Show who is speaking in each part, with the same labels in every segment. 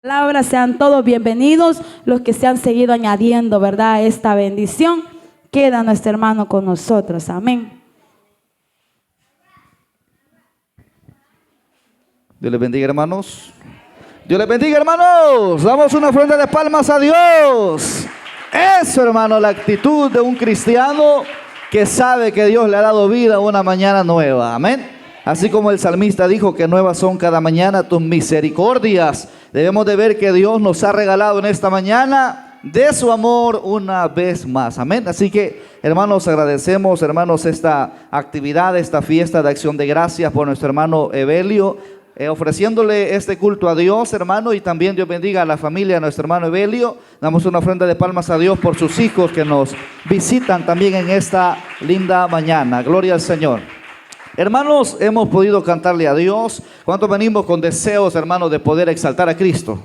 Speaker 1: Palabra, sean todos bienvenidos los que se han seguido añadiendo, ¿verdad? Esta bendición. Queda nuestro hermano con nosotros. Amén.
Speaker 2: Dios les bendiga, hermanos. Dios les bendiga, hermanos. Damos una ofrenda de palmas a Dios. Eso, hermano, la actitud de un cristiano que sabe que Dios le ha dado vida a una mañana nueva. Amén. Así como el salmista dijo que nuevas son cada mañana tus misericordias, debemos de ver que Dios nos ha regalado en esta mañana de su amor una vez más. Amén. Así que, hermanos, agradecemos, hermanos, esta actividad, esta fiesta de acción de gracias por nuestro hermano Evelio, ofreciéndole este culto a Dios, hermano, y también Dios bendiga a la familia de nuestro hermano Evelio. Damos una ofrenda de palmas a Dios por sus hijos que nos visitan también en esta linda mañana. Gloria al Señor. Hermanos, hemos podido cantarle a Dios. ¿Cuántos venimos con deseos, hermanos, de poder exaltar a Cristo?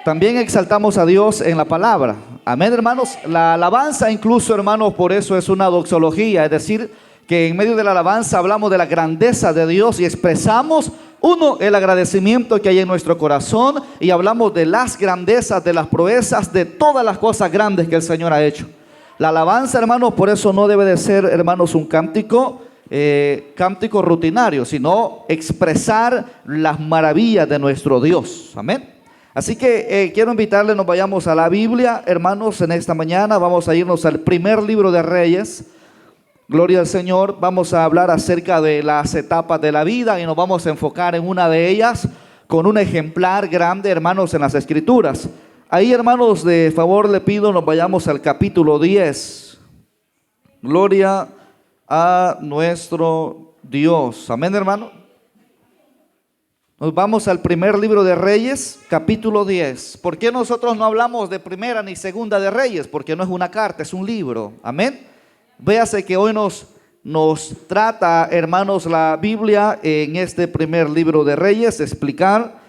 Speaker 2: También exaltamos a Dios en la palabra. Amén, hermanos. La alabanza incluso, hermanos, por eso es una doxología, es decir, que en medio de la alabanza hablamos de la grandeza de Dios y expresamos, uno, el agradecimiento que hay en nuestro corazón, y hablamos de las grandezas, de las proezas, de todas las cosas grandes que el Señor ha hecho. La alabanza, hermanos, por eso no debe de ser, hermanos, un cántico rutinario, sino expresar las maravillas de nuestro Dios. Amén. Así que quiero invitarles, nos vayamos a la Biblia, hermanos, en esta mañana. Vamos a irnos al primer libro de Reyes. Gloria al Señor. Vamos a hablar acerca de las etapas de la vida y nos vamos a enfocar en una de ellas con un ejemplar grande, hermanos, en las Escrituras. Ahí, hermanos, de favor le pido nos vayamos al capítulo 10. Gloria a nuestro Dios. Amén, hermano. Nos vamos al primer libro de Reyes, capítulo 10. ¿Por qué nosotros no hablamos de primera ni segunda de Reyes? Porque no es una carta, es un libro. Amén. Véase que hoy nos trata, hermanos, la Biblia en este primer libro de Reyes, explicar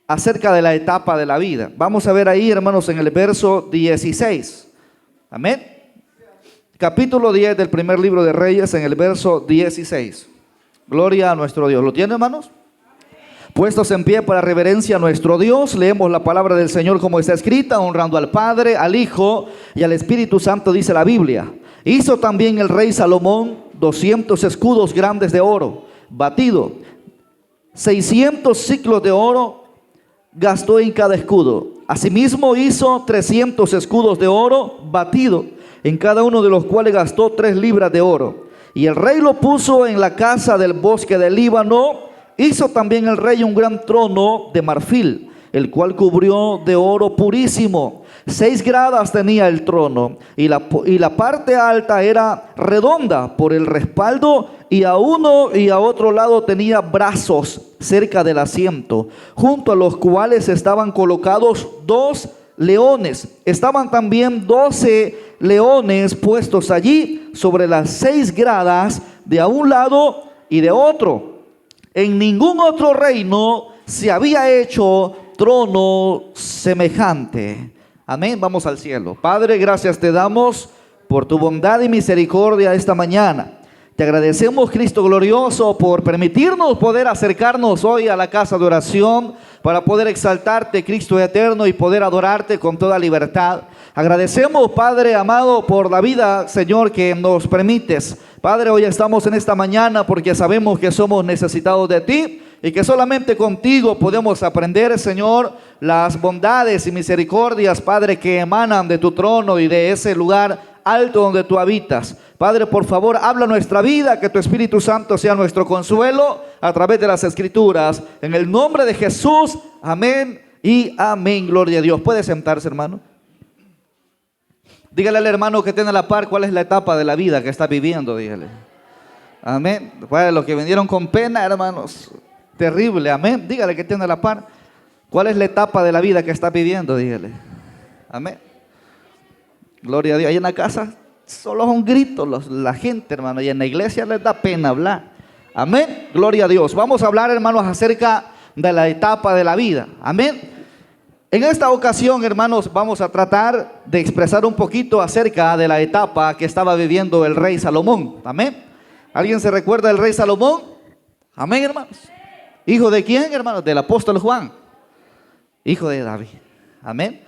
Speaker 2: acerca de la etapa de la vida. Vamos a ver ahí, hermanos, en el verso 16. Amén. Capítulo 10 del primer libro de Reyes, en el verso 16. Gloria a nuestro Dios. ¿Lo tiene, hermanos? Puestos en pie para reverencia a nuestro Dios, leemos la palabra del Señor como está escrita, honrando al Padre, al Hijo y al Espíritu Santo, dice la Biblia. Hizo también el rey Salomón 200 escudos grandes de oro, batido. 600 siclos de oro gastó en cada escudo. Asimismo hizo 300 escudos de oro, batido, en cada uno de los cuales gastó 3 libras de oro. Y el rey lo puso en la casa del bosque del Líbano. Hizo también el rey un gran trono de marfil, el cual cubrió de oro purísimo. 6 gradas tenía el trono, y la parte alta era redonda por el respaldo, y a uno y a otro lado tenía brazos cerca del asiento, junto a los cuales estaban colocados 2 leones. Estaban también 12 leones puestos allí sobre las 6 gradas de a un lado y de otro. En ningún otro reino se había hecho trono semejante. Amén. Vamos al cielo. Padre, gracias te damos por tu bondad y misericordia esta mañana. Te agradecemos, Cristo glorioso, por permitirnos poder acercarnos hoy a la casa de oración para poder exaltarte, Cristo eterno, y poder adorarte con toda libertad. Agradecemos, Padre amado, por la vida, Señor, que nos permites. Padre, hoy estamos en esta mañana porque sabemos que somos necesitados de ti y que solamente contigo podemos aprender, Señor, las bondades y misericordias, Padre, que emanan de tu trono y de ese lugar alto donde tú habitas. Padre, por favor, habla nuestra vida, que tu Espíritu Santo sea nuestro consuelo a través de las Escrituras. En el nombre de Jesús, amén y amén. Gloria a Dios. ¿Puede sentarse, hermano? Dígale al hermano que tiene a la par cuál es la etapa de la vida que está viviendo, dígale. Amén. Para los que vinieron con pena, hermanos, terrible, amén. Dígale que tiene a la par cuál es la etapa de la vida que está viviendo, dígale. Amén. Gloria a Dios. Ahí en la casa solo son gritos la gente, hermano, y en la iglesia les da pena hablar. Amén. Gloria a Dios. Vamos a hablar, hermanos, acerca de la etapa de la vida. Amén. En esta ocasión, hermanos, vamos a tratar de expresar un poquito acerca de la etapa que estaba viviendo el rey Salomón. Amén. ¿Alguien se recuerda del rey Salomón? Amén, hermanos. ¿Hijo de quién, hermanos? Del apóstol Juan. hijo de David. Amén.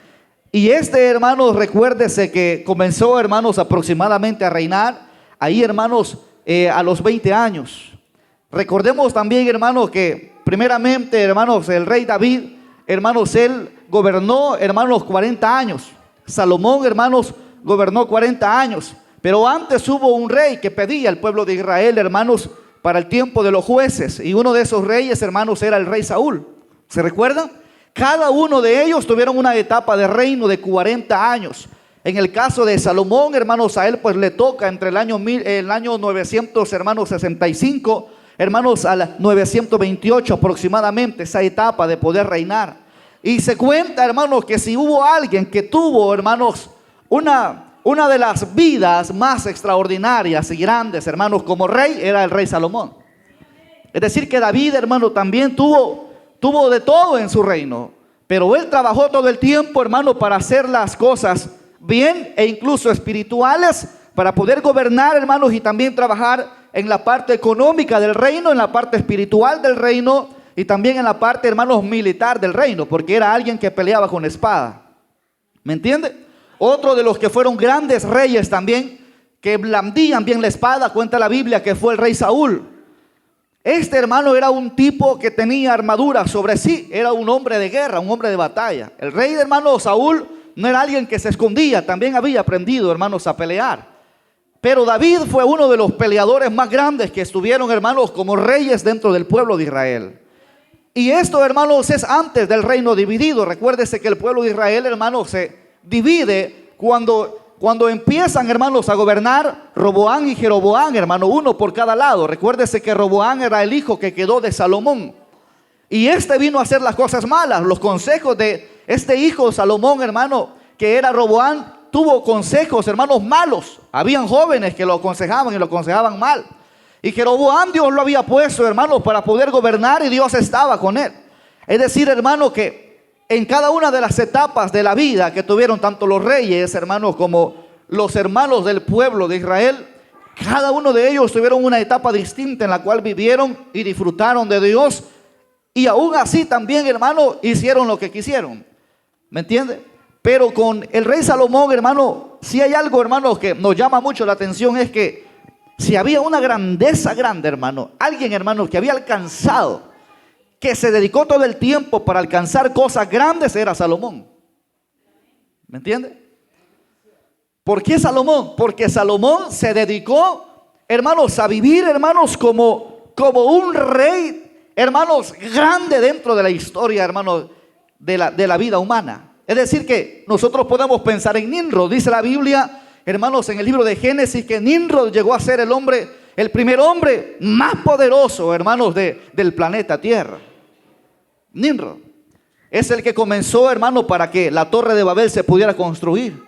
Speaker 2: Y este, hermanos, recuérdese que comenzó, hermanos, aproximadamente a reinar ahí, hermanos, a los 20 años. Recordemos también, hermanos, que primeramente, hermanos, el rey David, hermanos, él gobernó, hermanos, 40 años. Salomón, hermanos, gobernó 40 años. Pero antes hubo un rey que pedía al pueblo de Israel, hermanos, para el tiempo de los jueces. Y uno de esos reyes, hermanos, era el rey Saúl. ¿Se recuerdan? Cada uno de ellos tuvieron una etapa de reino de 40 años. En el caso de Salomón, hermanos, a él pues le toca entre el año 900, hermanos, 65, hermanos, al 928 aproximadamente, esa etapa de poder reinar. Y se cuenta, hermanos, que si hubo alguien que tuvo, hermanos, una de las vidas más extraordinarias y grandes, hermanos, como rey, era el rey Salomón. Es decir, que David, hermano, también tuvo de todo en su reino, pero él trabajó todo el tiempo, hermano, para hacer las cosas bien e incluso espirituales, para poder gobernar, hermanos, y también trabajar en la parte económica del reino, en la parte espiritual del reino y también en la parte, hermanos, militar del reino, porque era alguien que peleaba con espada. ¿Me entiende? Otro de los que fueron grandes reyes también, que blandían bien la espada, cuenta la Biblia, que fue el rey Saúl. Este, hermano, era un tipo que tenía armadura sobre sí, era un hombre de guerra, un hombre de batalla. El rey, hermano, Saúl no era alguien que se escondía, también había aprendido, hermanos, a pelear. Pero David fue uno de los peleadores más grandes que estuvieron, hermanos, como reyes dentro del pueblo de Israel. Y esto, hermanos, es antes del reino dividido. Recuérdese que el pueblo de Israel, hermanos, se divide cuando empiezan, hermanos, a gobernar Roboán y Jeroboán, hermano, uno por cada lado. Recuérdese que Roboán era el hijo que quedó de Salomón. Y este vino a hacer las cosas malas. Los consejos de este hijo Salomón, hermano, que era Roboán, tuvo consejos, hermanos, malos. Habían jóvenes que lo aconsejaban y lo aconsejaban mal. Y Jeroboán, Dios lo había puesto, hermanos, para poder gobernar, y Dios estaba con él. Es decir, hermano, que en cada una de las etapas de la vida que tuvieron tanto los reyes, hermanos, como los hermanos del pueblo de Israel, cada uno de ellos tuvieron una etapa distinta en la cual vivieron y disfrutaron de Dios. Y aún así también, hermano, hicieron lo que quisieron. ¿Me entiende? Pero con el rey Salomón, hermano, si hay algo, hermano, que nos llama mucho la atención, es que si había una grandeza grande, hermano, alguien, hermano, que había alcanzado, que se dedicó todo el tiempo para alcanzar cosas grandes, era Salomón. ¿Me entiende? ¿Por qué Salomón? Porque Salomón se dedicó, hermanos, a vivir, hermanos, como un rey, hermanos, grande dentro de la historia, hermanos, de la vida humana. Es decir, que nosotros podemos pensar en Nimrod. Dice la Biblia, hermanos, en el libro de Génesis, que Nimrod llegó a ser el primer hombre más poderoso, hermanos, del planeta Tierra. Nimrod es el que comenzó, hermano, para que la torre de Babel se pudiera construir.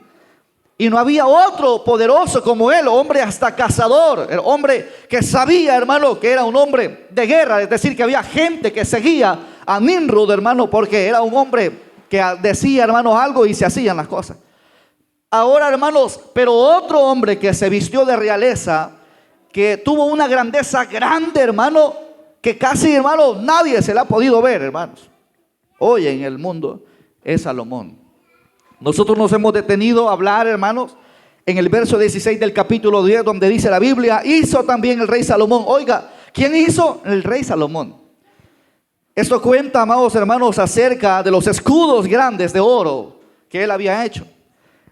Speaker 2: Y no había otro poderoso como él, hombre hasta cazador, el hombre que sabía, hermano, que era un hombre de guerra. Es decir, que había gente que seguía a Nimrod, hermano, porque era un hombre que decía, hermanos, algo y se hacían las cosas. Ahora, hermanos, pero otro hombre que se vistió de realeza, que tuvo una grandeza grande, hermano, que casi, hermano, nadie se la ha podido ver, hermanos, hoy en el mundo, es Salomón. Nosotros nos hemos detenido a hablar, hermanos, en el verso 16 del capítulo 10, donde dice la Biblia, hizo también el rey Salomón. Oiga, ¿quién hizo? El rey Salomón. Esto cuenta, amados hermanos, acerca de los escudos grandes de oro que él había hecho.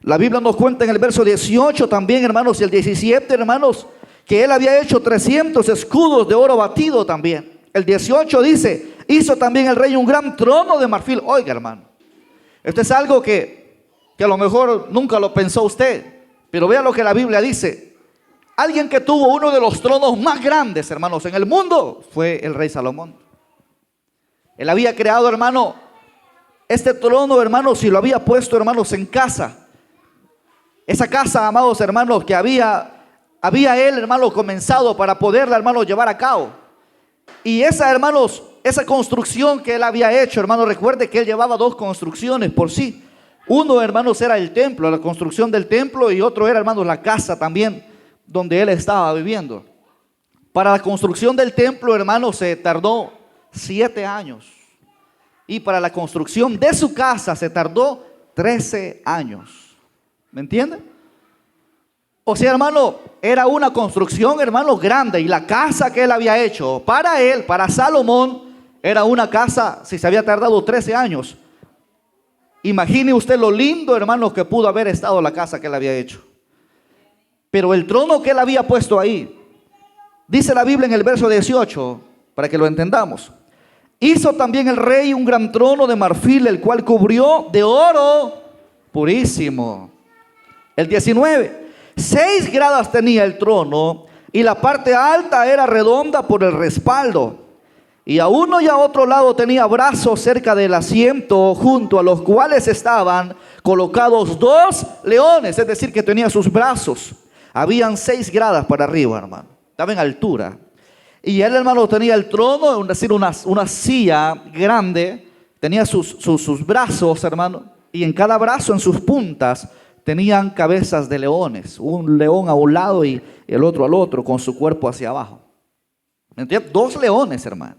Speaker 2: La Biblia nos cuenta en el verso 18 también, hermanos, y el 17, hermanos, que él había hecho 300 escudos de oro batido también. El 18 dice, hizo también el rey un gran trono de marfil. Oiga, hermano, esto es algo que a lo mejor nunca lo pensó usted, pero vea lo que la Biblia dice. Alguien que tuvo uno de los tronos más grandes, hermanos, en el mundo, fue el rey Salomón. Él había creado, hermano, este trono, hermanos, y lo había puesto, hermanos, en casa. Esa casa, amados hermanos, que había él, hermano, comenzado para poderla, hermano, llevar a cabo. Y esa, hermanos, esa construcción que él había hecho, hermano, recuerde que él llevaba dos construcciones por sí. Uno, hermanos, era el templo, la construcción del templo, y otro era, hermanos, la casa también donde él estaba viviendo. Para la construcción del templo, hermanos, se tardó 7 años. Y para la construcción de su casa se tardó 13 años. ¿Me entiende? O sea, hermano, era una construcción, hermano, grande. Y la casa que él había hecho para él, para Salomón, era una casa, si se había tardado 13 años. Imagine usted lo lindo, hermano, que pudo haber estado la casa que él había hecho. Pero el trono que él había puesto ahí, dice la Biblia en el verso 18, para que lo entendamos. Hizo también el rey un gran trono de marfil, el cual cubrió de oro purísimo. El 19, 6 gradas tenía el trono, y la parte alta era redonda por el respaldo. Y a uno y a otro lado tenía brazos cerca del asiento, junto a los cuales estaban colocados 2 leones, es decir, que tenía sus brazos. Habían 6 gradas para arriba, hermano. Estaba en altura. Y él, hermano, tenía el trono, es decir, una silla grande. Tenía sus brazos, hermano. Y en cada brazo, en sus puntas, tenían cabezas de leones. Un león a un lado y el otro al otro, con su cuerpo hacia abajo. ¿Me entiende? 2 leones, hermano.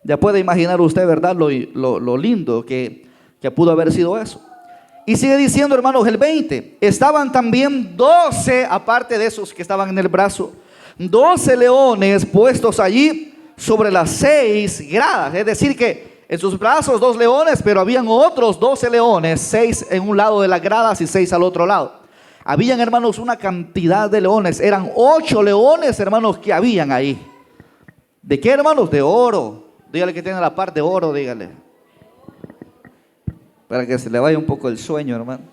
Speaker 2: Ya puede imaginar usted, ¿verdad? Lo lindo que pudo haber sido eso. Y sigue diciendo, hermanos, el 20. Estaban también 12, aparte de esos que estaban en el brazo, 12 leones puestos allí sobre las 6 gradas. Es decir que en sus brazos 2 leones, pero habían otros 12 leones, 6 en un lado de las gradas y 6 al otro lado. Habían, hermanos, una cantidad de leones. Eran 8 leones, hermanos, que habían ahí. ¿De qué, hermanos? De oro. Dígale que tiene la parte de oro, dígale. Para que se le vaya un poco el sueño, hermano.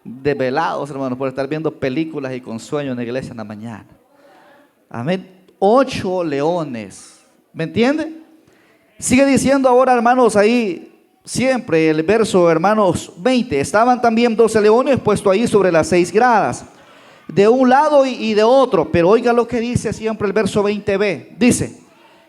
Speaker 2: Desvelados, hermanos, por estar viendo películas y con sueño en la iglesia en la mañana. Amén. 8 leones. ¿Me entiende? Sigue diciendo ahora, hermanos, ahí siempre el verso, hermanos, 20. Estaban también 12 leones puestos ahí sobre las 6 gradas, de un lado y de otro. Pero oiga lo que dice siempre el verso 20b. Dice: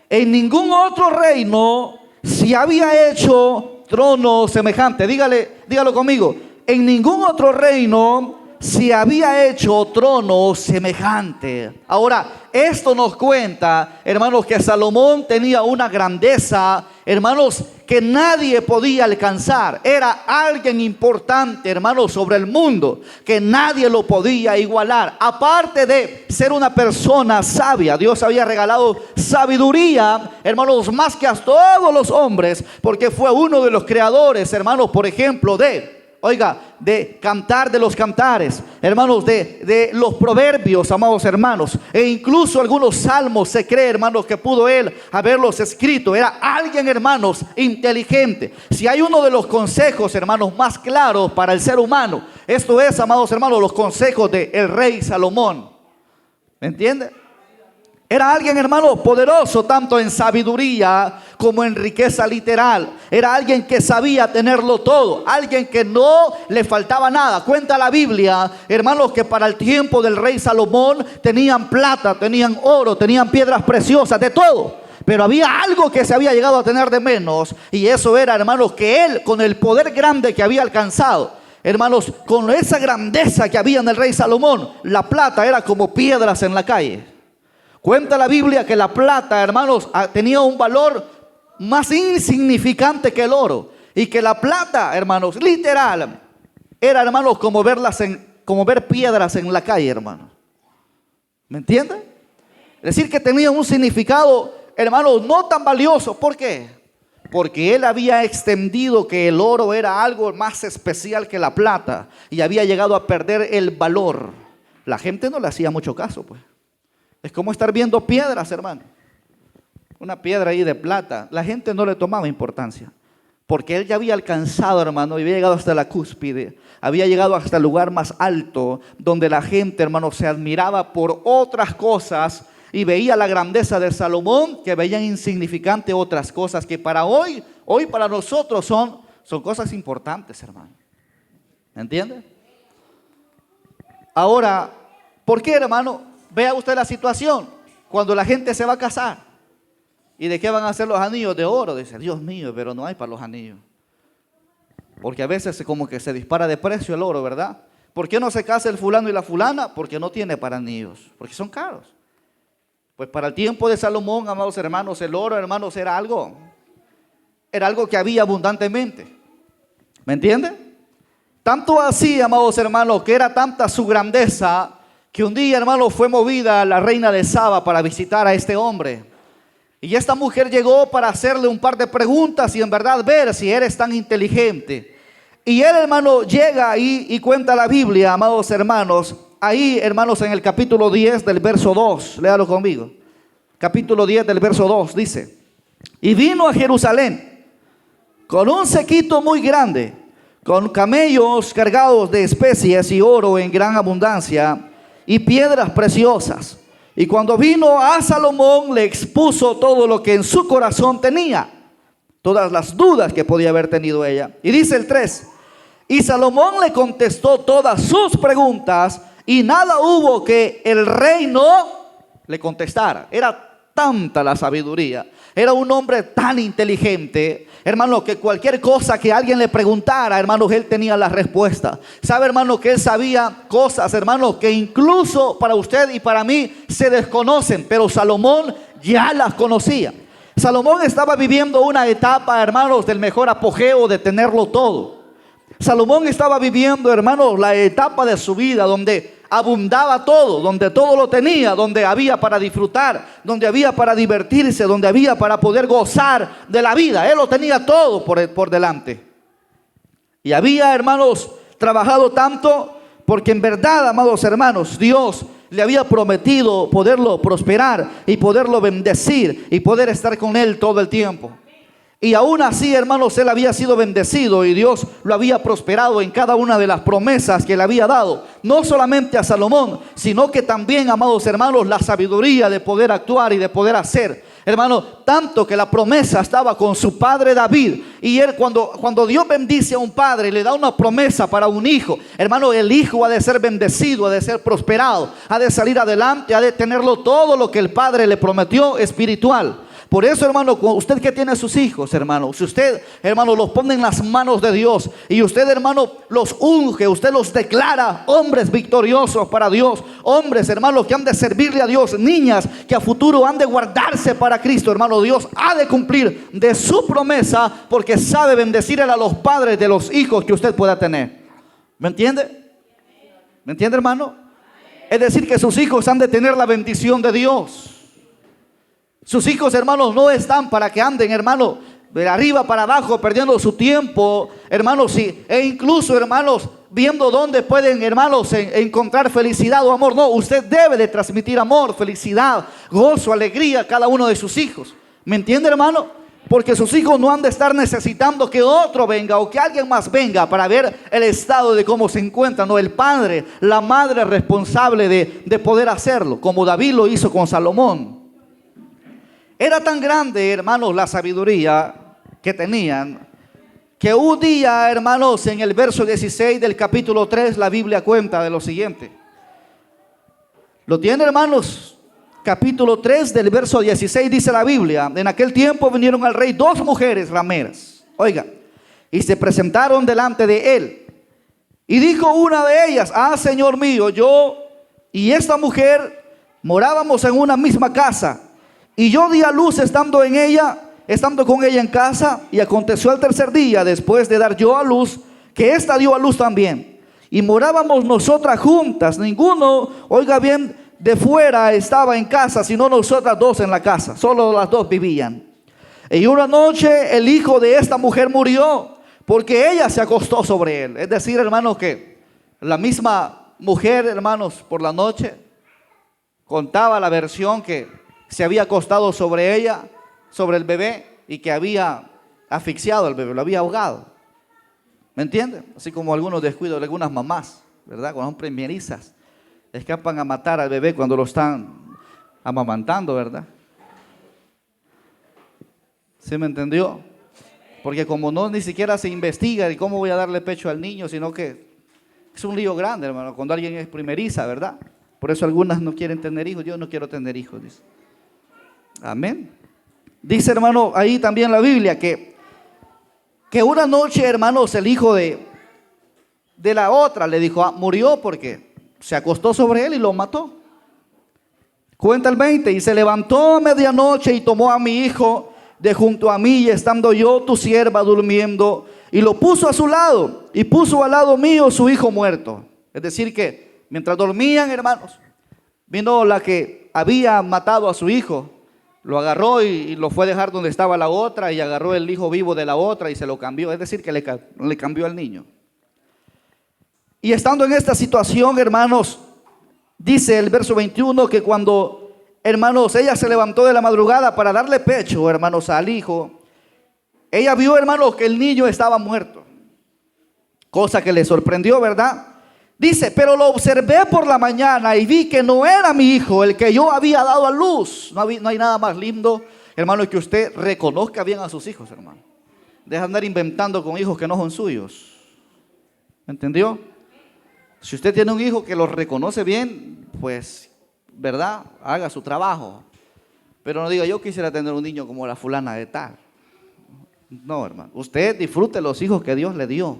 Speaker 2: en ningún otro reino se había hecho trono semejante. Dígalo conmigo. En ningún otro reino se había hecho trono semejante. Ahora, esto nos cuenta, hermanos, que Salomón tenía una grandeza, hermanos, que nadie podía alcanzar. Era alguien importante, hermanos, sobre el mundo, que nadie lo podía igualar. Aparte de ser una persona sabia, Dios había regalado sabiduría, hermanos, más que a todos los hombres, porque fue uno de los creadores, hermanos, por ejemplo, de cantar de los cantares, hermanos, de los proverbios, amados hermanos, e incluso algunos salmos se cree, hermanos, que pudo él haberlos escrito. Era alguien, hermanos, inteligente. Si hay uno de los consejos, hermanos, más claros para el ser humano, esto es, amados hermanos, los consejos del rey Salomón. ¿Me entiende? Era alguien, hermano, poderoso tanto en sabiduría como en riqueza literal. Era alguien que sabía tenerlo todo, alguien que no le faltaba nada. Cuenta la Biblia, hermanos, que para el tiempo del rey Salomón tenían plata, tenían oro, tenían piedras preciosas, de todo. Pero había algo que se había llegado a tener de menos, y eso era, hermanos, que él, con el poder grande que había alcanzado, hermanos, con esa grandeza que había en el rey Salomón, la plata era como piedras en la calle. Cuenta la Biblia que la plata, hermanos, tenía un valor más insignificante que el oro. Y que la plata, hermanos, literal, era, hermanos, como ver piedras en la calle, hermanos. ¿Me entienden? Es decir, que tenía un significado, hermanos, no tan valioso. ¿Por qué? Porque él había extendido que el oro era algo más especial que la plata, y había llegado a perder el valor. La gente no le hacía mucho caso, pues. Es como estar viendo piedras, hermano. Una piedra ahí de plata. La gente no le tomaba importancia, porque él ya había alcanzado, hermano, y había llegado hasta la cúspide. Había llegado hasta el lugar más alto, donde la gente, hermano, se admiraba por otras cosas y veía la grandeza de Salomón, que veían insignificante otras cosas que para hoy para nosotros son cosas importantes, hermano. ¿Me entiende? Ahora, ¿por qué, hermano? Vea usted la situación. Cuando la gente se va a casar, ¿y de qué van a hacer los anillos? De oro. Dice, Dios mío, pero no hay para los anillos. Porque a veces como que se dispara de precio el oro, ¿verdad? ¿Por qué no se casa el fulano y la fulana? Porque no tiene para anillos, porque son caros. Pues para el tiempo de Salomón, amados hermanos, el oro, hermanos, era algo era algo que había abundantemente. ¿Me entiende? Tanto así, amados hermanos, que era tanta su grandeza, que un día, hermano, fue movida la reina de Saba para visitar a este hombre. Y esta mujer llegó para hacerle un par de preguntas y en verdad ver si eres tan inteligente. Y él, hermano, llega ahí y cuenta la Biblia, amados hermanos. Ahí, hermanos, en el capítulo 10 del verso 2, léalo conmigo. Capítulo 10 del verso 2 dice: y vino a Jerusalén con un séquito muy grande, con camellos cargados de especies y oro en gran abundancia y piedras preciosas. Y cuando vino a Salomón, le expuso todo lo que en su corazón tenía, todas las dudas que podía haber tenido ella. Y dice el 3: y Salomón le contestó todas sus preguntas, y nada hubo que el rey no le contestara. Era tanta la sabiduría, era un hombre tan inteligente, hermano, que cualquier cosa que alguien le preguntara, hermano, él tenía la respuesta. Sabe, hermano, que él sabía cosas, hermano, que incluso para usted y para mí se desconocen, pero Salomón ya las conocía. Salomón estaba viviendo una etapa, hermanos, del mejor apogeo de tenerlo todo. Salomón estaba viviendo, hermanos, la etapa de su vida donde abundaba todo, donde todo lo tenía, donde había para disfrutar, donde había para divertirse, donde había para poder gozar de la vida. Él lo tenía todo por delante. Y había, hermanos, trabajado tanto porque en verdad, amados hermanos, Dios le había prometido poderlo prosperar y poderlo bendecir y poder estar con él todo el tiempo. Y aún así, hermanos, él había sido bendecido y Dios lo había prosperado en cada una de las promesas que le había dado. No solamente a Salomón, sino que también, amados hermanos, la sabiduría de poder actuar y de poder hacer. Hermano, tanto que la promesa estaba con su padre David. Y él cuando Dios bendice a un padre, le da una promesa para un hijo. Hermano, el hijo ha de ser bendecido, ha de ser prosperado, ha de salir adelante, ha de tenerlo todo lo que el padre le prometió espiritual. Por eso, hermano, usted que tiene sus hijos, hermano, si usted, hermano, los pone en las manos de Dios y usted, hermano, los unge, usted los declara hombres victoriosos para Dios, hombres, hermano, que han de servirle a Dios, niñas que a futuro han de guardarse para Cristo, hermano, Dios ha de cumplir de su promesa porque sabe bendecir a los padres de los hijos que usted pueda tener. ¿Me entiende? ¿Me entiende, hermano? Es decir, que sus hijos han de tener la bendición de Dios. Sus hijos, hermanos, no están para que anden, hermanos, de arriba para abajo, perdiendo su tiempo, hermanos, e incluso, hermanos, viendo dónde pueden, hermanos, encontrar felicidad o amor. No, usted debe de transmitir amor, felicidad, gozo, alegría a cada uno de sus hijos. ¿Me entiende, hermano? Porque sus hijos no han de estar necesitando que otro venga o que alguien más venga para ver el estado de cómo se encuentran. No, el padre, la madre responsable de poder hacerlo, como David lo hizo con Salomón. Era tan grande, hermanos, la sabiduría que tenían, que un día, hermanos, en el verso 16 del capítulo 3, la Biblia cuenta de lo siguiente. ¿Lo tiene, hermanos? Capítulo 3 del verso 16 dice la Biblia: en aquel tiempo vinieron al rey dos mujeres rameras, oiga, y se presentaron delante de él. Y dijo una de ellas: ah, Señor mío, yo y esta mujer morábamos en una misma casa. Y yo di a luz estando con ella en casa, y aconteció al tercer día, después de dar yo a luz, que ésta dio a luz también. Y morábamos nosotras juntas, ninguno, oiga bien, de fuera estaba en casa, sino nosotras dos en la casa, solo las dos vivían. Y una noche el hijo de esta mujer murió, porque ella se acostó sobre él. Es decir, hermanos, que la misma mujer, hermanos, por la noche contaba la versión que se había acostado sobre ella, sobre el bebé, y que había asfixiado al bebé, lo había ahogado. ¿Me entienden? Así como algunos descuidos de algunas mamás, ¿verdad? Cuando son primerizas, escapan a matar al bebé cuando lo están amamantando, ¿verdad? ¿Sí me entendió? Porque como no ni siquiera se investiga de cómo voy a darle pecho al niño, sino que es un lío grande, hermano, cuando alguien es primeriza, ¿verdad? Por eso algunas no quieren tener hijos. Yo no quiero tener hijos, dice. Amén. Dice, hermano, ahí también la Biblia que una noche, hermanos, el hijo de la otra le dijo, murió porque se acostó sobre él y lo mató. Cuenta el 20, y se levantó a medianoche y tomó a mi hijo de junto a mí, y estando yo, tu sierva, durmiendo, y lo puso a su lado, y puso al lado mío su hijo muerto. Es decir que mientras dormían, hermanos, vino la que había matado a su hijo, lo agarró y lo fue a dejar donde estaba la otra, y agarró el hijo vivo de la otra y se lo cambió. Es decir que le cambió al niño. Y estando en esta situación, hermanos, dice el verso 21 que cuando, hermanos, ella se levantó de la madrugada para darle pecho, hermanos, al hijo, ella vio, hermanos, que el niño estaba muerto, cosa que le sorprendió, ¿verdad? Dice, pero lo observé por la mañana y vi que no era mi hijo el que yo había dado a luz. No hay nada más lindo, hermano, que usted reconozca bien a sus hijos, hermano. Deja de andar inventando con hijos que no son suyos. ¿Entendió? Si usted tiene un hijo que lo reconoce bien, pues, ¿verdad? Haga su trabajo. Pero no diga, yo quisiera tener un niño como la fulana de tal. No, hermano. Usted disfrute los hijos que Dios le dio.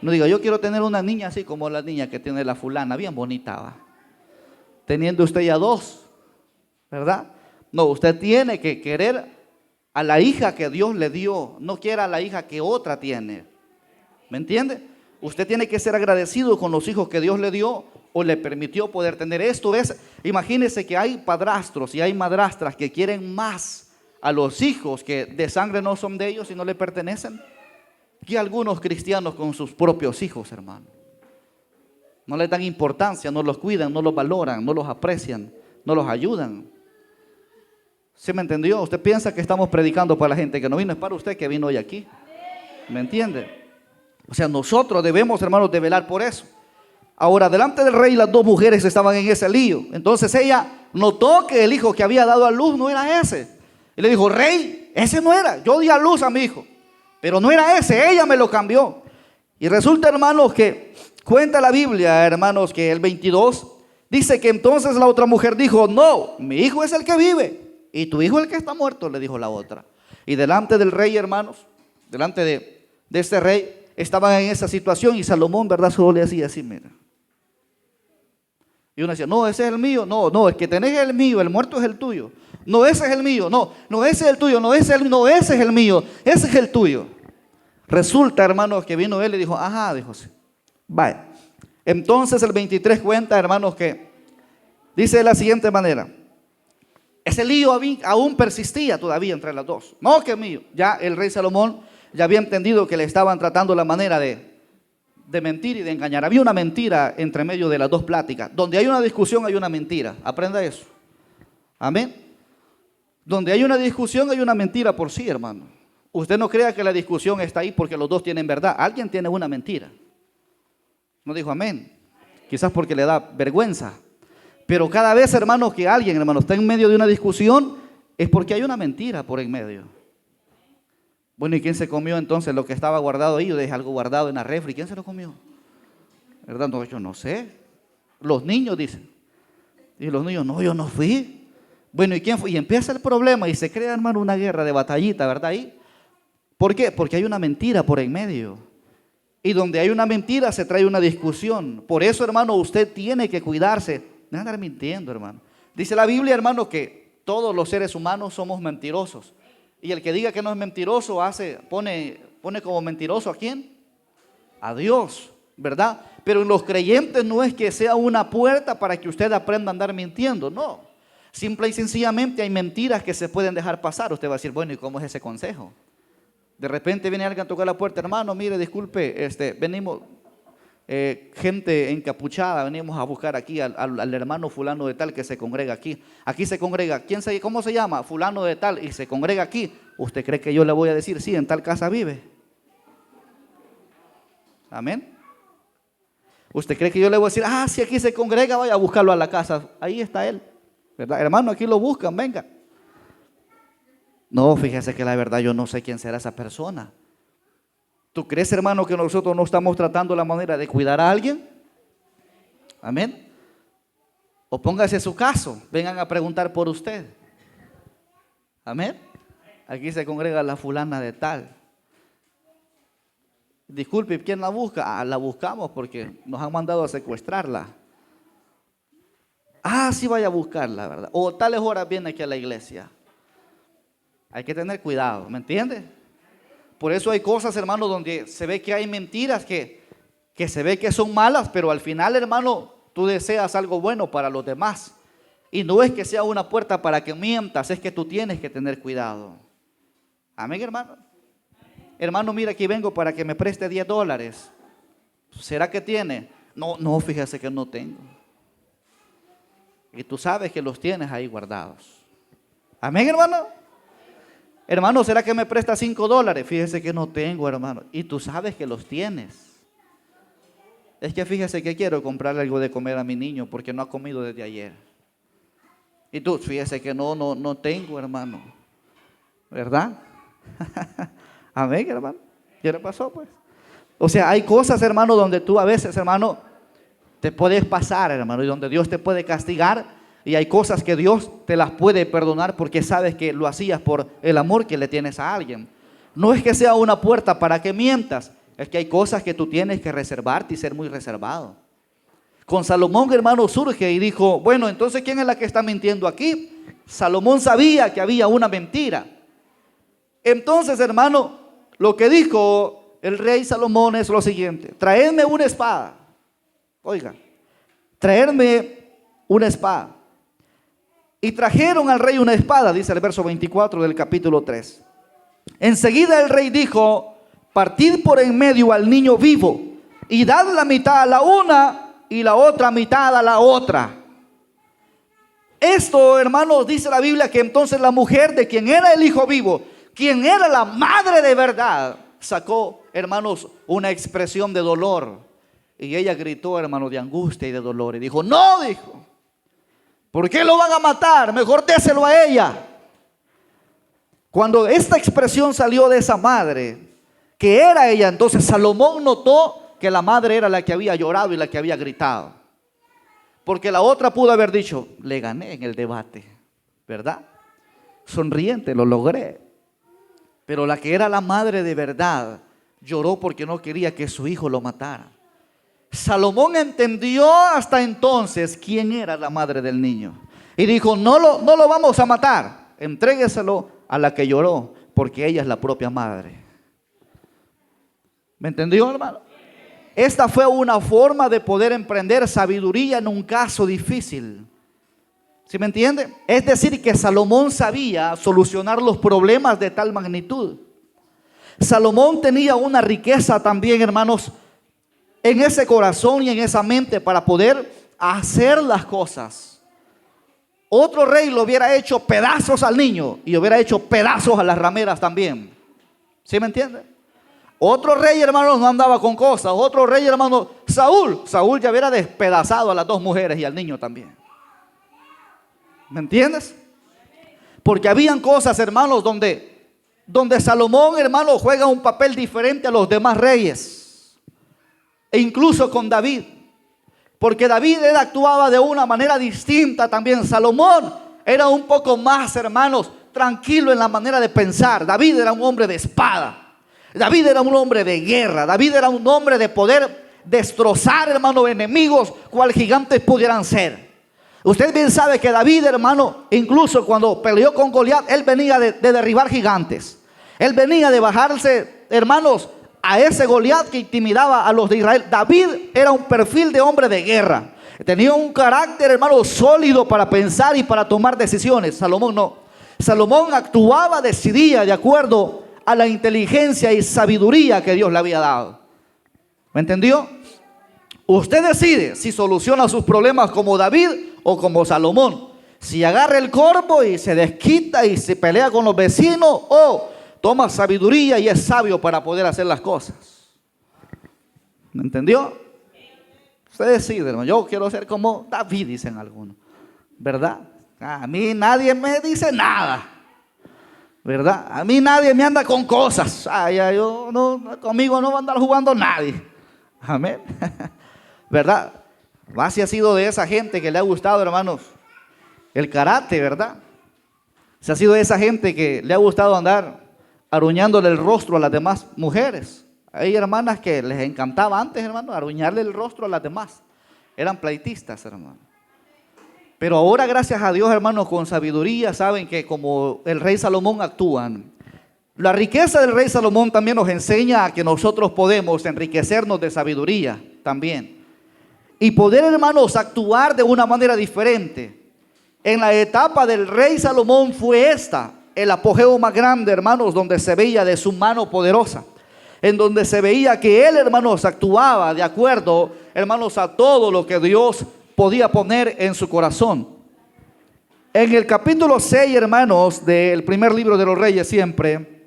Speaker 2: No diga, yo quiero tener una niña así como la niña que tiene la fulana, bien bonita, ¿va? Teniendo usted ya dos, ¿verdad? No, usted tiene que querer a la hija que Dios le dio, no quiera a la hija que otra tiene. ¿Me entiende? Usted tiene que ser agradecido con los hijos que Dios le dio o le permitió poder tener. Esto es, imagínese que hay padrastros y hay madrastras que quieren más a los hijos que de sangre no son de ellos y no le pertenecen, que algunos cristianos con sus propios hijos, hermano. No les dan importancia, no los cuidan, no los valoran, no los aprecian, no los ayudan. ¿Sí me entendió? Usted piensa que estamos predicando para la gente que no vino, es para usted que vino hoy aquí. ¿Me entiende? O sea, nosotros debemos, hermanos, de velar por eso. Ahora, delante del rey, las dos mujeres estaban en ese lío. Entonces ella notó que el hijo que había dado a luz no era ese. Y le dijo, rey, ese no era. Yo di a luz a mi hijo, pero no era ese, ella me lo cambió. Y resulta, hermanos, que cuenta la Biblia, hermanos, que el 22 dice que entonces la otra mujer dijo, no, mi hijo es el que vive y tu hijo es el que está muerto, le dijo la otra. Y delante del rey, hermanos, delante de este rey, estaban en esa situación y Salomón, ¿verdad? Solo le hacía así, mira. Y uno decía, no, ese es el mío. No, el que tenés es el mío, el muerto es el tuyo. No, ese es el mío. No, ese es el tuyo. No, ese es el mío. Ese es el tuyo. Resulta, hermanos, que vino él y dijo, ajá, dijo, sí. Vaya. Entonces el 23 cuenta, hermanos, que dice de la siguiente manera. Ese lío aún persistía todavía entre las dos. No, que es mío. Ya el rey Salomón ya había entendido que le estaban tratando la manera de mentir y de engañar. Había una mentira entre medio de las dos pláticas. Donde hay una discusión hay una mentira. Aprenda eso. Amén. Donde hay una discusión hay una mentira por sí, hermano. Usted no crea que la discusión está ahí porque los dos tienen verdad. Alguien tiene una mentira. No dijo amén. Quizás porque le da vergüenza. Pero cada vez, hermano, que alguien, hermano, está en medio de una discusión es porque hay una mentira por en medio. Bueno, ¿y quién se comió entonces lo que estaba guardado ahí? Yo dejé algo guardado en la refri. ¿Quién se lo comió? ¿Verdad? No, yo no sé. Los niños dicen. Y los niños, no, yo no fui. Bueno, ¿y quién fue? Y empieza el problema y se crea, hermano, una guerra de batallita, ¿verdad? Ahí. ¿Por qué? Porque hay una mentira por en medio. Y donde hay una mentira se trae una discusión. Por eso, hermano, usted tiene que cuidarse. No andar mintiendo, hermano. Dice la Biblia, hermano, que todos los seres humanos somos mentirosos. Y el que diga que no es mentiroso pone como mentiroso ¿a quién? A Dios, ¿verdad? Pero en los creyentes no es que sea una puerta para que usted aprenda a andar mintiendo, no. Simple y sencillamente hay mentiras que se pueden dejar pasar. Usted va a decir, bueno, ¿y cómo es ese consejo? De repente viene alguien a tocar la puerta, hermano, mire, disculpe, venimos, gente encapuchada, venimos a buscar aquí al hermano fulano de tal que se congrega aquí. Aquí se congrega, ¿cómo se llama? Fulano de tal y se congrega aquí. ¿Usted cree que yo le voy a decir, sí, en tal casa vive? Amén. ¿Usted cree que yo le voy a decir, si aquí se congrega, vaya a buscarlo a la casa? Ahí está él, ¿verdad? Hermano, aquí lo buscan, venga. No, fíjese que la verdad yo no sé quién será esa persona. ¿Tú crees, hermano, que nosotros no estamos tratando la manera de cuidar a alguien? Amén. O póngase su caso, vengan a preguntar por usted. Amén. Aquí se congrega la fulana de tal. Disculpe, ¿quién la busca? La buscamos porque nos han mandado a secuestrarla. Sí, vaya a buscarla, ¿verdad? O tales horas viene aquí a la iglesia. Hay que tener cuidado, ¿me entiende? Por eso hay cosas, hermano, donde se ve que hay mentiras que se ve que son malas, pero al final, hermano, tú deseas algo bueno para los demás. Y no es que sea una puerta para que mientas, es que tú tienes que tener cuidado. Amén, hermano. Hermano, mira, aquí vengo para que me preste $10. ¿Será que tiene? No, fíjese que no tengo. Y tú sabes que los tienes ahí guardados. Amén, hermano. Hermano, ¿será que me presta $5? Fíjese que no tengo, hermano. Y tú sabes que los tienes. Es que fíjese que quiero comprarle algo de comer a mi niño porque no ha comido desde ayer. Y tú, fíjese que no tengo, hermano. ¿Verdad? Amén, hermano. ¿Qué le pasó, pues? O sea, hay cosas, hermano, donde tú a veces, hermano, te puedes pasar, hermano, y donde Dios te puede castigar. Y hay cosas que Dios te las puede perdonar porque sabes que lo hacías por el amor que le tienes a alguien. No es que sea una puerta para que mientas, es que hay cosas que tú tienes que reservarte y ser muy reservado. Con Salomón, hermano, surge y dijo, bueno, entonces ¿quién es la que está mintiendo aquí? Salomón sabía que había una mentira. Entonces, hermano, lo que dijo el rey Salomón es lo siguiente: traedme una espada. Oiga, traedme una espada. Y trajeron al rey una espada, dice el verso 24 del capítulo 3. Enseguida el rey dijo, partid por en medio al niño vivo y dad la mitad a la una y la otra mitad a la otra. Esto, hermanos, dice la Biblia que entonces la mujer de quien era el hijo vivo, quien era la madre de verdad, sacó, hermanos, una expresión de dolor. Y ella gritó, hermano, de angustia y de dolor. Y dijo, no, dijo, ¿por qué lo van a matar? Mejor déselo a ella. Cuando esta expresión salió de esa madre, que era ella, entonces Salomón notó que la madre era la que había llorado y la que había gritado. Porque la otra pudo haber dicho, le gané en el debate, ¿verdad? Sonriente, lo logré. Pero la que era la madre de verdad lloró porque no quería que su hijo lo matara. Salomón entendió hasta entonces quién era la madre del niño. Y dijo, no lo vamos a matar. Entrégueselo a la que lloró, porque ella es la propia madre. ¿Me entendió, hermano? Esta fue una forma de poder emprender sabiduría en un caso difícil. ¿Sí me entiende? Es decir, que Salomón sabía solucionar los problemas de tal magnitud. Salomón tenía una riqueza también, hermanos, en ese corazón y en esa mente para poder hacer las cosas. Otro rey lo hubiera hecho pedazos al niño y hubiera hecho pedazos a las rameras también. ¿Sí me entiende? Otro rey, hermanos, no andaba con cosas. Otro rey, hermanos, Saúl ya hubiera despedazado a las dos mujeres y al niño también. ¿Me entiendes? Porque habían cosas, hermanos, donde Salomón, hermano, juega un papel diferente a los demás reyes. E incluso con David. Porque David actuaba de una manera distinta también. Salomón era un poco más, hermanos, tranquilo en la manera de pensar. David era un hombre de espada. David era un hombre de guerra. David era un hombre de poder destrozar, hermano, enemigos cual gigantes pudieran ser. Usted bien sabe que David, hermano, incluso cuando peleó con Goliat, él venía de derribar gigantes. Él venía de bajarse, hermanos, a ese Goliat que intimidaba a los de Israel. David era un perfil de hombre de guerra. Tenía un carácter, hermano, sólido para pensar y para tomar decisiones. Salomón no. Salomón actuaba, decidía de acuerdo a la inteligencia y sabiduría que Dios le había dado. ¿Me entendió? Usted decide si soluciona sus problemas como David o como Salomón. Si agarra el corvo y se desquita y se pelea con los vecinos, o toma sabiduría y es sabio para poder hacer las cosas. ¿Me entendió? Usted decide, hermano. Yo quiero ser como David, dicen algunos. ¿Verdad? A mí nadie me dice nada. ¿Verdad? A mí nadie me anda con cosas. Yo no, conmigo no va a andar jugando nadie. Amén. ¿Verdad? Más si ha sido de esa gente que le ha gustado, hermanos, el karate, ¿verdad? Si ha sido de esa gente que le ha gustado andar aruñándole el rostro a las demás mujeres. Hay hermanas que les encantaba antes, hermano, aruñarle el rostro a las demás. Eran pleitistas, hermano. Pero ahora, gracias a Dios, hermanos, con sabiduría, saben que como el rey Salomón actúan. La riqueza del rey Salomón también nos enseña a que nosotros podemos enriquecernos de sabiduría también. Y poder, hermanos, actuar de una manera diferente. En la etapa del rey Salomón fue esta, el apogeo más grande, hermanos, donde se veía de su mano poderosa. En donde se veía que él, hermanos, actuaba de acuerdo, hermanos, a todo lo que Dios podía poner en su corazón. En el capítulo 6, hermanos, del primer libro de los Reyes siempre,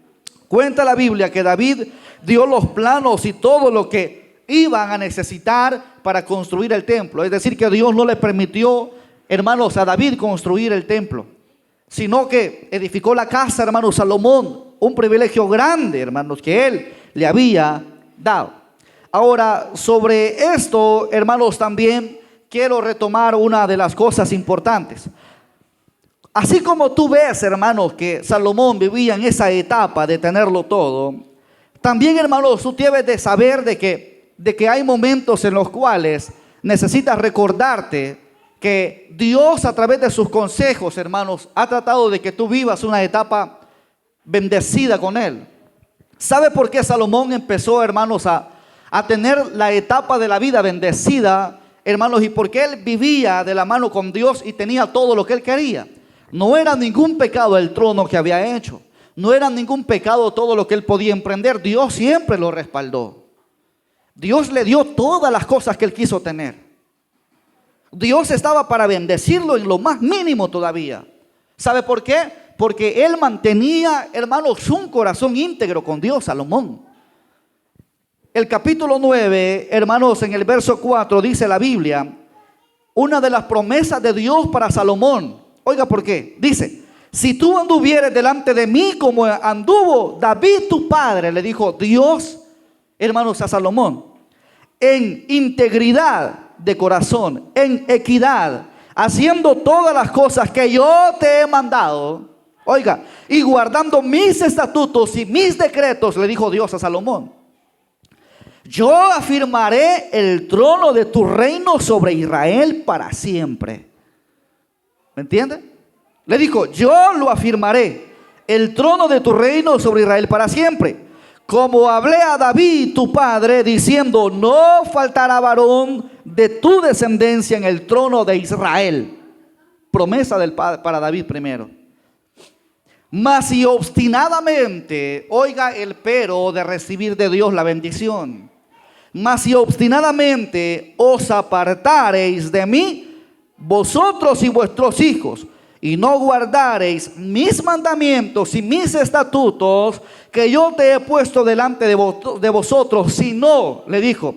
Speaker 2: cuenta la Biblia que David dio los planos y todo lo que iban a necesitar para construir el templo. Es decir, que Dios no le permitió, hermanos, a David construir el templo, sino que edificó la casa, hermanos, Salomón, un privilegio grande, hermanos, que él le había dado. Ahora, sobre esto, hermanos, también quiero retomar una de las cosas importantes. Así como tú ves, hermanos, que Salomón vivía en esa etapa de tenerlo todo, también, hermanos, tú debes de saber de que hay momentos en los cuales necesitas recordarte que Dios, a través de sus consejos, hermanos, ha tratado de que tú vivas una etapa bendecida con Él. ¿Sabe por qué Salomón empezó, hermanos, a tener la etapa de la vida bendecida, hermanos? Y porque él vivía de la mano con Dios y tenía todo lo que él quería. No era ningún pecado el trono que había hecho. No era ningún pecado todo lo que él podía emprender. Dios siempre lo respaldó. Dios le dio todas las cosas que él quiso tener. Dios estaba para bendecirlo en lo más mínimo todavía. ¿Sabe por qué? Porque él mantenía, hermanos, un corazón íntegro con Dios, Salomón. El capítulo 9, hermanos, en el verso 4 dice la Biblia, una de las promesas de Dios para Salomón. Oiga, ¿por qué? Dice, si tú anduvieres delante de mí como anduvo David tu padre, le dijo Dios, hermanos, a Salomón, en integridad de corazón, en equidad, haciendo todas las cosas que yo te he mandado. Oiga, y guardando mis estatutos y mis decretos, le dijo Dios a Salomón, yo afirmaré el trono de tu reino sobre Israel para siempre. ¿Me entiende? Le dijo, yo lo afirmaré, el trono de tu reino sobre Israel para siempre. Como hablé a David tu padre, diciendo, no faltará varón de tu descendencia en el trono de Israel. Promesa del Padre para David primero. Mas si obstinadamente, oiga el pero de recibir de Dios la bendición. Mas si obstinadamente os apartareis de mí, vosotros y vuestros hijos, y no guardareis mis mandamientos y mis estatutos que yo te he puesto delante de vosotros, sino, le dijo,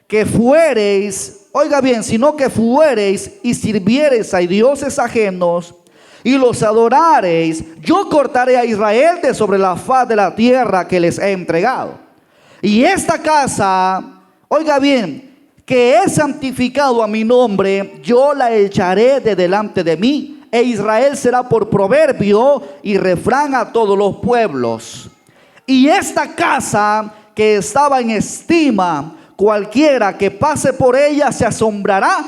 Speaker 2: que fuereis, oiga bien, sino que fuereis y sirviereis a dioses ajenos y los adorareis, yo cortaré a Israel de sobre la faz de la tierra que les he entregado. Y esta casa, oiga bien, que he santificado a mi nombre, yo la echaré de delante de mí, e Israel será por proverbio y refrán a todos los pueblos. Y esta casa que estaba en estima, cualquiera que pase por ella se asombrará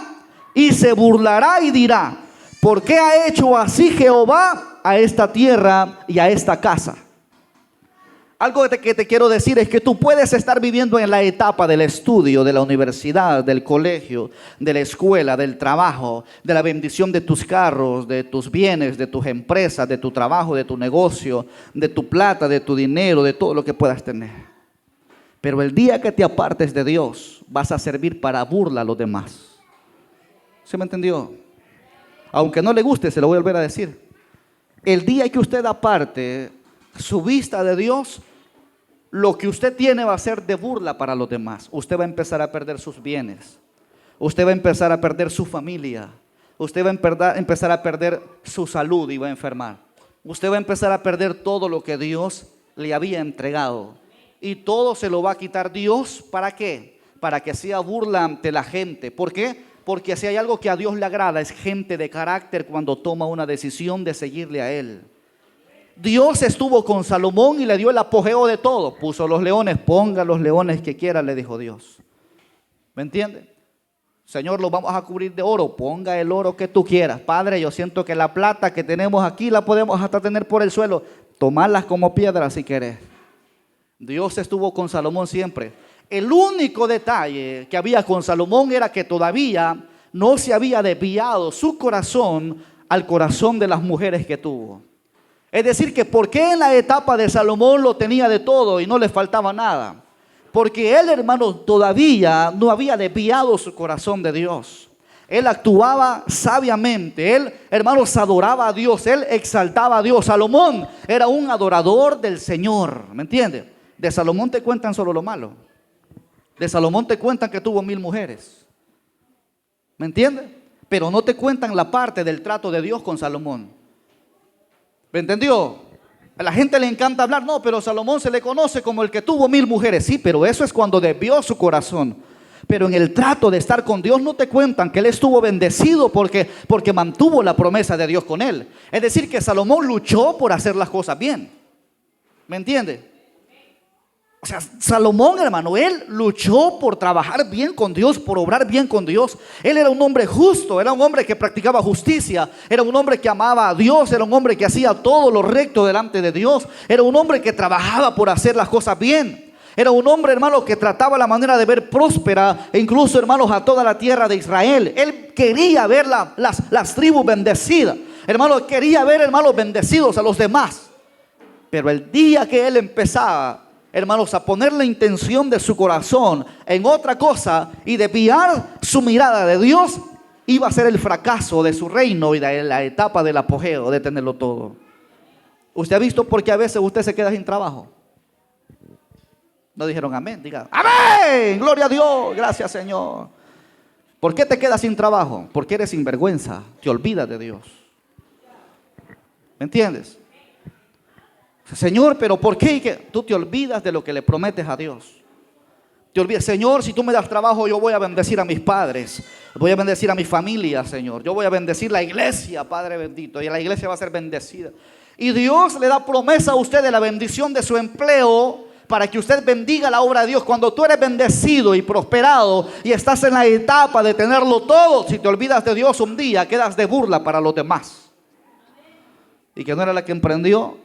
Speaker 2: y se burlará y dirá, ¿por qué ha hecho así Jehová a esta tierra y a esta casa? Algo que te quiero decir es que tú puedes estar viviendo en la etapa del estudio, de la universidad, del colegio, de la escuela, del trabajo, de la bendición de tus carros, de tus bienes, de tus empresas, de tu trabajo, de tu negocio, de tu plata, de tu dinero, de todo lo que puedas tener. Pero el día que te apartes de Dios, vas a servir para burla a los demás. ¿Se me entendió? Aunque no le guste, se lo voy a volver a decir. El día que usted aparte su vista de Dios, lo que usted tiene va a ser de burla para los demás. Usted va a empezar a perder sus bienes. Usted va a empezar a perder su familia. Usted va a empezar a perder su salud y va a enfermar. Usted va a empezar a perder todo lo que Dios le había entregado. Y todo se lo va a quitar Dios. ¿Para qué? Para que sea burla ante la gente. ¿Por qué? Porque si hay algo que a Dios le agrada, es gente de carácter cuando toma una decisión de seguirle a Él. Dios estuvo con Salomón y le dio el apogeo de todo. Puso los leones, ponga los leones que quiera, le dijo Dios. ¿Me entiende? Señor, lo vamos a cubrir de oro. Ponga el oro que tú quieras. Padre, yo siento que la plata que tenemos aquí la podemos hasta tener por el suelo. Tomarlas como piedras si querés. Dios estuvo con Salomón siempre. El único detalle que había con Salomón era que todavía no se había desviado su corazón al corazón de las mujeres que tuvo. Es decir, que ¿por qué en la etapa de Salomón lo tenía de todo y no le faltaba nada? Porque él, hermano, todavía no había desviado su corazón de Dios. Él actuaba sabiamente. Él, hermanos, adoraba a Dios. Él exaltaba a Dios. Salomón era un adorador del Señor. ¿Me entiendes? De Salomón te cuentan solo lo malo. De Salomón te cuentan que tuvo 1000 mujeres. ¿Me entiendes? Pero no te cuentan la parte del trato de Dios con Salomón. ¿Me entendió? A la gente le encanta hablar, no, pero Salomón se le conoce como el que tuvo 1000 mujeres. Sí, pero eso es cuando desvió su corazón. Pero en el trato de estar con Dios no te cuentan que él estuvo bendecido porque mantuvo la promesa de Dios con él. Es decir, que Salomón luchó por hacer las cosas bien. ¿Me entiende? O sea, Salomón, hermano, él luchó por trabajar bien con Dios, por obrar bien con Dios. Él era un hombre justo, era un hombre que practicaba justicia, era un hombre que amaba a Dios, era un hombre que hacía todo lo recto delante de Dios, era un hombre que trabajaba por hacer las cosas bien. Era un hombre, hermano, que trataba la manera de ver próspera, e incluso, hermanos, a toda la tierra de Israel. Él quería ver las tribus bendecidas. Hermano, quería ver, hermanos, bendecidos a los demás. Pero el día que él empezaba, hermanos, a poner la intención de su corazón en otra cosa y desviar su mirada de Dios, iba a ser el fracaso de su reino y de la etapa del apogeo, de tenerlo todo. ¿Usted ha visto por qué a veces usted se queda sin trabajo? No dijeron amén, diga amén, gloria a Dios, gracias Señor. ¿Por qué te quedas sin trabajo? Porque eres sinvergüenza, te olvidas de Dios. ¿Me entiendes? Señor, pero ¿por qué? Que tú te olvidas de lo que le prometes a Dios. Te olvidas, Señor, si tú me das trabajo, yo voy a bendecir a mis padres, voy a bendecir a mi familia, Señor. Yo voy a bendecir la iglesia, Padre bendito, y la iglesia va a ser bendecida. Y Dios le da promesa a usted de la bendición de su empleo para que usted bendiga la obra de Dios. Cuando tú eres bendecido y prosperado y estás en la etapa de tenerlo todo, si te olvidas de Dios un día, quedas de burla para los demás. Y que no era la que emprendió,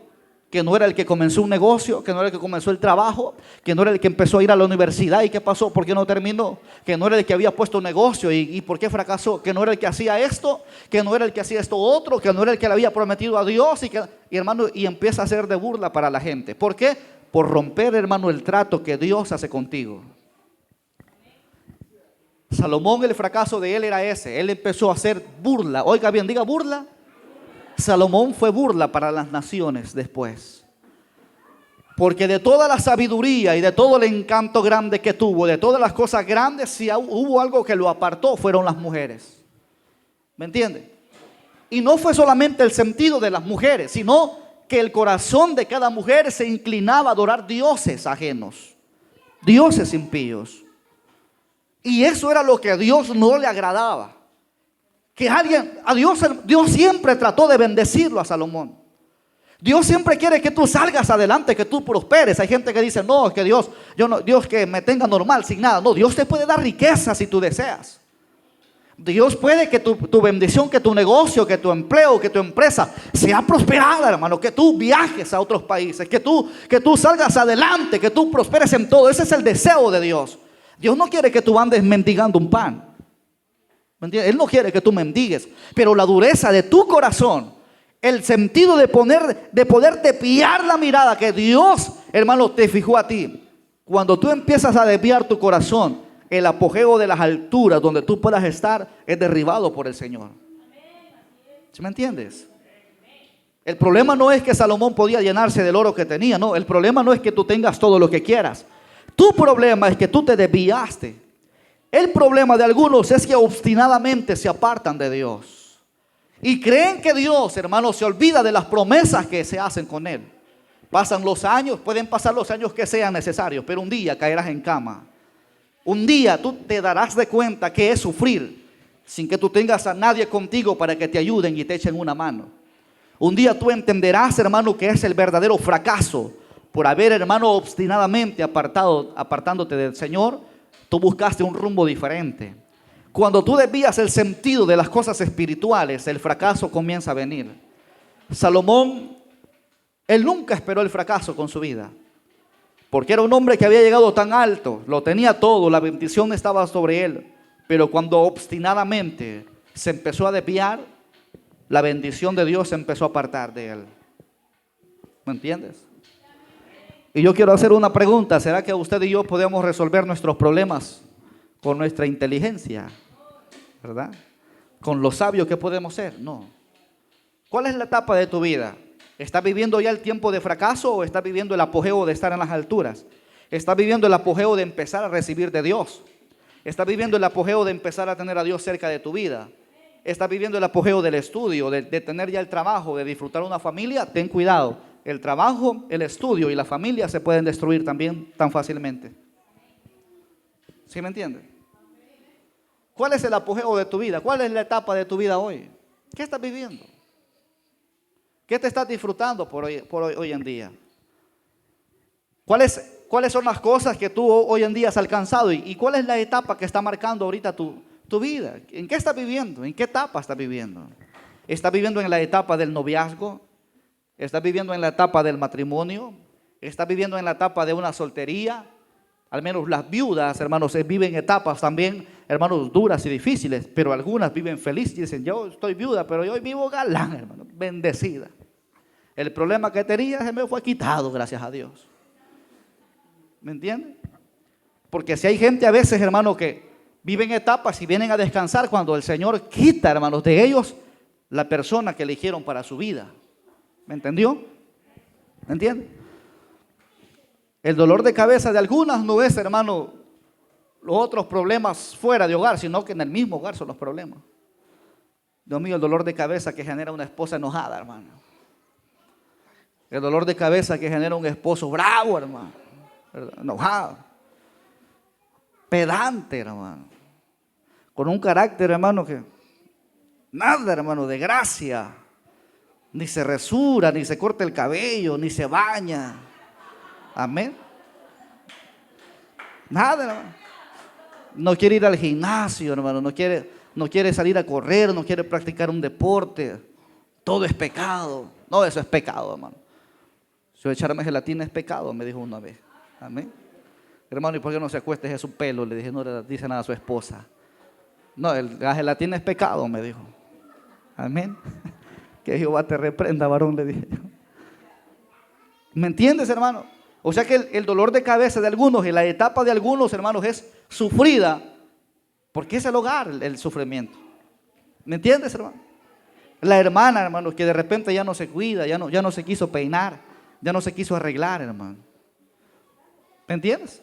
Speaker 2: que no era el que comenzó un negocio, que no era el que comenzó el trabajo, que no era el que empezó a ir a la universidad y qué pasó, por qué no terminó, que no era el que había puesto un negocio y por qué fracasó, que no era el que hacía esto, que no era el que hacía esto otro, que no era el que le había prometido a Dios y hermano, y empieza a ser de burla para la gente. ¿Por qué? Por romper, hermano, el trato que Dios hace contigo. Salomón, el fracaso de él era ese. Él empezó a hacer burla. Oiga bien, diga burla. Salomón fue burla para las naciones después. Porque de toda la sabiduría y de todo el encanto grande que tuvo, de todas las cosas grandes, si hubo algo que lo apartó, fueron las mujeres. ¿Me entiende? Y no fue solamente el sentido de las mujeres, sino que el corazón de cada mujer se inclinaba a adorar dioses ajenos, dioses impíos. Y eso era lo que a Dios no le agradaba. Que Dios siempre trató de bendecirlo a Salomón. Dios siempre quiere que tú salgas adelante, que tú prosperes. Hay gente que dice, no, que Dios que me tenga normal, sin nada. No, Dios te puede dar riqueza si tú deseas. Dios puede que tu bendición, que tu negocio, que tu empleo, que tu empresa sea prosperada, hermano. Que tú viajes a otros países, que tú salgas adelante, que tú prosperes en todo. Ese es el deseo de Dios. Dios no quiere que tú andes mendigando un pan. ¿Me entiendes? Él no quiere que tú mendigues. Pero la dureza de tu corazón, el sentido de poder desviar la mirada que Dios, hermano, te fijó a ti. Cuando tú empiezas a desviar tu corazón, el apogeo de las alturas donde tú puedas estar es derribado por el Señor. ¿Sí me entiendes? El problema no es que Salomón podía llenarse del oro que tenía, no. El problema no es que tú tengas todo lo que quieras. Tu problema es que tú te desviaste. El problema de algunos es que obstinadamente se apartan de Dios y creen que Dios, hermano, se olvida de las promesas que se hacen con Él. Pasan los años, pueden pasar los años que sean necesarios, pero un día caerás en cama. Un día tú te darás de cuenta que es sufrir sin que tú tengas a nadie contigo para que te ayuden y te echen una mano. Un día tú entenderás, hermano, que es el verdadero fracaso por haber, hermano, obstinadamente apartándote del Señor. Tú buscaste un rumbo diferente. Cuando tú desvías el sentido de las cosas espirituales, el fracaso comienza a venir. Salomón, él nunca esperó el fracaso con su vida, porque era un hombre que había llegado tan alto, lo tenía todo, la bendición estaba sobre él. Pero cuando obstinadamente se empezó a desviar, la bendición de Dios se empezó a apartar de él. ¿Me entiendes? Y yo quiero hacer una pregunta. ¿Será que usted y yo podemos resolver nuestros problemas con nuestra inteligencia? ¿Verdad? Con lo sabio que podemos ser. No. ¿Cuál es la etapa de tu vida? ¿Estás viviendo ya el tiempo de fracaso o estás viviendo el apogeo de estar en las alturas? ¿Estás viviendo el apogeo de empezar a recibir de Dios? ¿Estás viviendo el apogeo de empezar a tener a Dios cerca de tu vida? ¿Estás viviendo el apogeo del estudio, de tener ya el trabajo, de disfrutar una familia? Ten cuidado. El trabajo, el estudio y la familia se pueden destruir también tan fácilmente. ¿Sí me entiendes? ¿Cuál es el apogeo de tu vida? ¿Cuál es la etapa de tu vida hoy? ¿Qué estás viviendo? ¿Qué te estás disfrutando por hoy en día? ¿Cuáles son las cosas que tú hoy en día has alcanzado? ¿Y cuál es la etapa que está marcando ahorita tu vida? ¿En qué estás viviendo? ¿En qué etapa estás viviendo? ¿Estás viviendo en la etapa del noviazgo? ¿Estás viviendo en la etapa del matrimonio? ¿Estás viviendo en la etapa de una soltería? Al menos las viudas, hermanos, viven etapas también, hermanos, duras y difíciles, pero algunas viven felices y dicen, yo estoy viuda, pero yo vivo galán, hermano, bendecida. El problema que tenía se me fue quitado, gracias a Dios. ¿Me entienden? Porque si hay gente a veces, hermano, que viven etapas y vienen a descansar cuando el Señor quita, hermanos, de ellos la persona que eligieron para su vida. ¿Me entendió? ¿Me entiende? El dolor de cabeza de algunas no es, hermano, los otros problemas fuera de hogar, sino que en el mismo hogar son los problemas. Dios mío, el dolor de cabeza que genera una esposa enojada, hermano. El dolor de cabeza que genera un esposo bravo, hermano. Enojado. Pedante, hermano. Con un carácter, hermano, que nada, hermano, de gracia. Ni se resura, ni se corta el cabello, ni se baña. Amén. Nada, hermano. No quiere ir al gimnasio, hermano. No quiere salir a correr, no quiere practicar un deporte. Todo es pecado. No, eso es pecado, hermano. Si echarme gelatina es pecado, me dijo una vez. Amén. Hermano, ¿y por qué no se acuesta ese su pelo? Le dije, no le dice nada a su esposa. No, la gelatina es pecado, me dijo. Amén. Que Jehová te reprenda, varón, le dije yo. ¿Me entiendes, hermano? O sea que el dolor de cabeza de algunos y la etapa de algunos, hermanos, es sufrida porque es el hogar, el sufrimiento. ¿Me entiendes, hermano? La hermana, hermano, que de repente ya no se cuida, ya no se quiso peinar, ya no se quiso arreglar, hermano. ¿Me entiendes?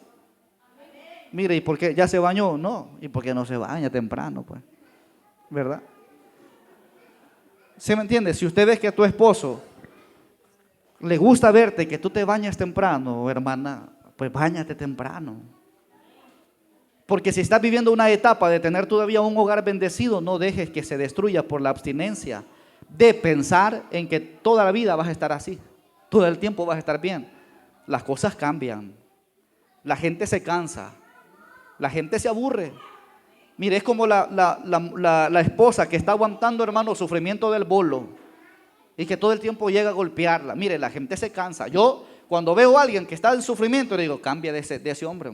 Speaker 2: Mire, ¿y por qué? ¿Ya se bañó? No. ¿Y por qué no se baña temprano, pues? ¿Verdad? ¿Sí me entiendes? Si usted ve que a tu esposo le gusta verte, que tú te bañas temprano, hermana, pues báñate temprano. Porque si estás viviendo una etapa de tener todavía un hogar bendecido, no dejes que se destruya por la abstinencia de pensar en que toda la vida vas a estar así. Todo el tiempo vas a estar bien. Las cosas cambian. La gente se cansa. La gente se aburre. Mire, es como la esposa que está aguantando, hermano, el sufrimiento del bolo y que todo el tiempo llega a golpearla. Mire, la gente se cansa. Yo, cuando veo a alguien que está en sufrimiento, le digo, cambia de ese hombre.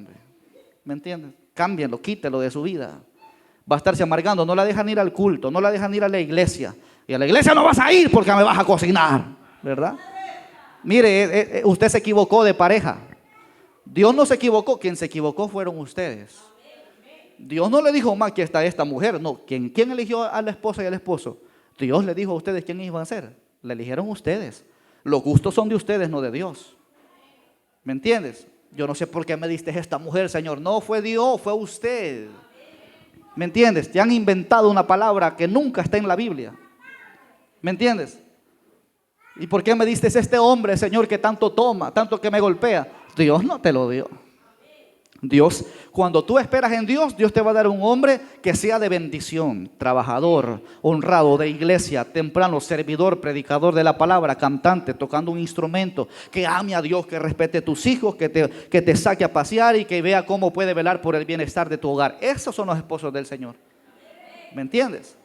Speaker 2: ¿Me entiendes? Cámbienlo, quítelo de su vida. Va a estarse amargando. No la dejan ir al culto, no la dejan ir a la iglesia. Y a la iglesia no vas a ir porque me vas a cocinar, ¿verdad? Mire, usted se equivocó de pareja. Dios no se equivocó, quien se equivocó fueron ustedes. Dios no le dijo, más, aquí está esta mujer. No, ¿quién eligió a la esposa y al esposo? Dios le dijo a ustedes quién iban a ser. Le eligieron ustedes. Los gustos son de ustedes, no de Dios. ¿Me entiendes? Yo no sé por qué me diste esta mujer, Señor. No fue Dios, fue usted. ¿Me entiendes? Te han inventado una palabra que nunca está en la Biblia. ¿Me entiendes? ¿Y por qué me diste este hombre, Señor, que tanto toma, tanto que me golpea? Dios no te lo dio. Dios, cuando tú esperas en Dios, Dios te va a dar un hombre que sea de bendición, trabajador, honrado, de iglesia, temprano, servidor, predicador de la palabra, cantante, tocando un instrumento, que ame a Dios, que respete a tus hijos, que te saque a pasear y que vea cómo puede velar por el bienestar de tu hogar. Esos son los esposos del Señor. ¿Me entiendes?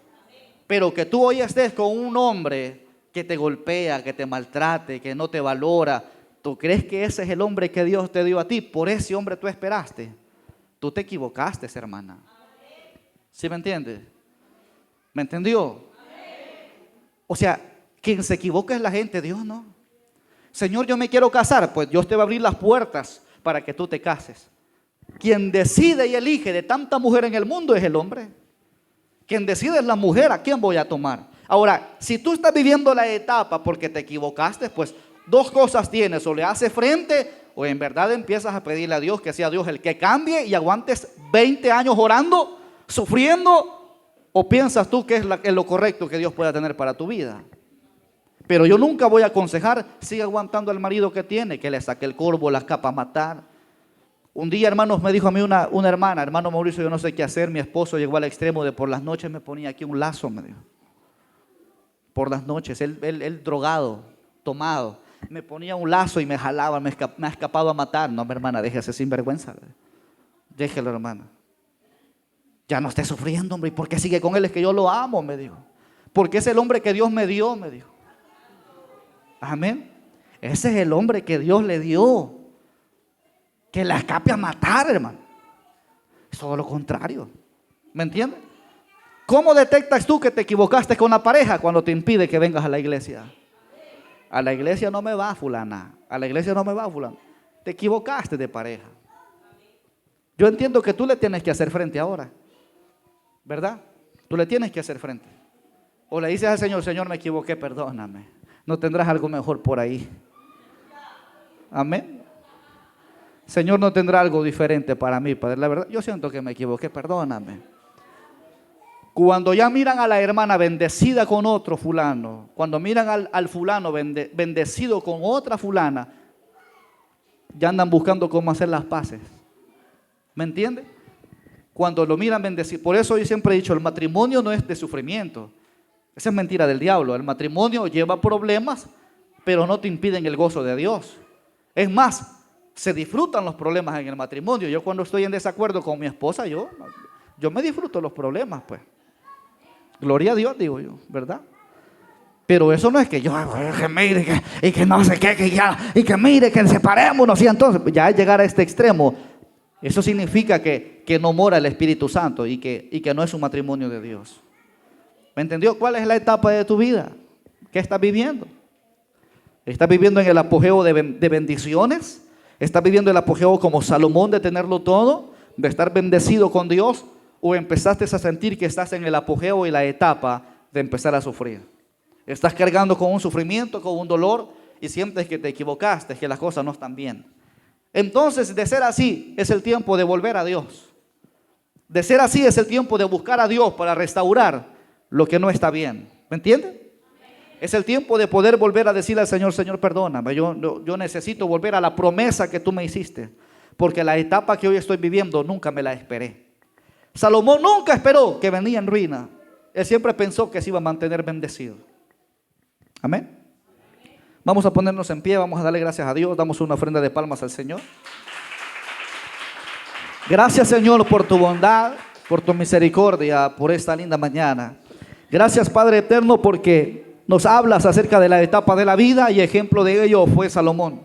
Speaker 2: Pero que tú hoy estés con un hombre que te golpea, que te maltrate, que no te valora, ¿tú crees que ese es el hombre que Dios te dio a ti? Por ese hombre tú esperaste. Tú te equivocaste, hermana. ¿Sí me entiendes? ¿Me entendió? O sea, quien se equivoca es la gente, Dios no. Señor, yo me quiero casar, pues Dios te va a abrir las puertas para que tú te cases. Quien decide y elige de tanta mujer en el mundo es el hombre. Quien decide es la mujer, ¿a quién voy a tomar? Ahora, si tú estás viviendo la etapa porque te equivocaste, pues dos cosas tienes: o le haces frente o en verdad empiezas a pedirle a Dios que sea Dios el que cambie y aguantes 20 años orando, sufriendo, o piensas tú que es lo correcto que Dios pueda tener para tu vida. Pero yo nunca voy a aconsejar, siga aguantando al marido que tiene, que le saque el corvo, la capa a matar. Un día, hermanos, me dijo a mí una hermana: hermano Mauricio, yo no sé qué hacer, mi esposo llegó al extremo de por las noches me ponía aquí un lazo, me dijo. Por las noches, él drogado, tomado, me ponía un lazo y me jalaba, me ha escapado a matar. No, mi hermana, déjese sinvergüenza. Déjelo, hermana. Ya no esté sufriendo, hombre. ¿Y por qué sigue con él? Es que yo lo amo, me dijo. Porque es el hombre que Dios me dio, me dijo. Amén. Ese es el hombre que Dios le dio. Que la escape a matar, hermano. Es todo lo contrario. ¿Me entiendes? ¿Cómo detectas tú que te equivocaste con la pareja? Cuando te impide que vengas a la iglesia. A la iglesia no me va, fulana. A la iglesia no me va, fulana. Te equivocaste de pareja. Yo entiendo que tú le tienes que hacer frente ahora, ¿verdad? Tú le tienes que hacer frente. O le dices al Señor: Señor, me equivoqué, perdóname. No tendrás algo mejor por ahí. Amén. Señor, no tendrá algo diferente para mí, Padre. La verdad, yo siento que me equivoqué, perdóname. Cuando ya miran a la hermana bendecida con otro fulano, cuando miran al fulano bendecido con otra fulana, ya andan buscando cómo hacer las paces. ¿Me entiende? Cuando lo miran bendecido. Por eso yo siempre he dicho: el matrimonio no es de sufrimiento. Esa es mentira del diablo. El matrimonio lleva problemas, pero no te impiden el gozo de Dios. Es más, se disfrutan los problemas en el matrimonio. Yo cuando estoy en desacuerdo con mi esposa, yo me disfruto los problemas, pues. Gloria a Dios, digo yo, ¿verdad? Pero eso no es que yo, que mire, y que no sé qué, y que mire, que separémonos. Y entonces, ya llegar a este extremo, eso significa que no mora el Espíritu Santo y que no es un matrimonio de Dios. ¿Me entendió? ¿Cuál es la etapa de tu vida? ¿Qué estás viviendo? ¿Estás viviendo en el apogeo de bendiciones? ¿Estás viviendo el apogeo como Salomón de tenerlo todo? ¿De estar bendecido con Dios? ¿O empezaste a sentir que estás en el apogeo y la etapa de empezar a sufrir? Estás cargando con un sufrimiento, con un dolor, y sientes que te equivocaste, que las cosas no están bien. Entonces, de ser así, es el tiempo de volver a Dios. De ser así, es el tiempo de buscar a Dios para restaurar lo que no está bien. ¿Me entiende? Es el tiempo de poder volver a decirle al Señor: Señor, perdóname, yo necesito volver a la promesa que tú me hiciste, porque la etapa que hoy estoy viviendo nunca me la esperé. Salomón nunca esperó que venía en ruina. Él siempre pensó que se iba a mantener bendecido. Amén. Vamos a ponernos en pie, vamos a darle gracias a Dios. Damos una ofrenda de palmas al Señor. Gracias, Señor, por tu bondad, por tu misericordia, por esta linda mañana. Gracias, Padre eterno, porque nos hablas acerca de la etapa de la vida y ejemplo de ello fue Salomón.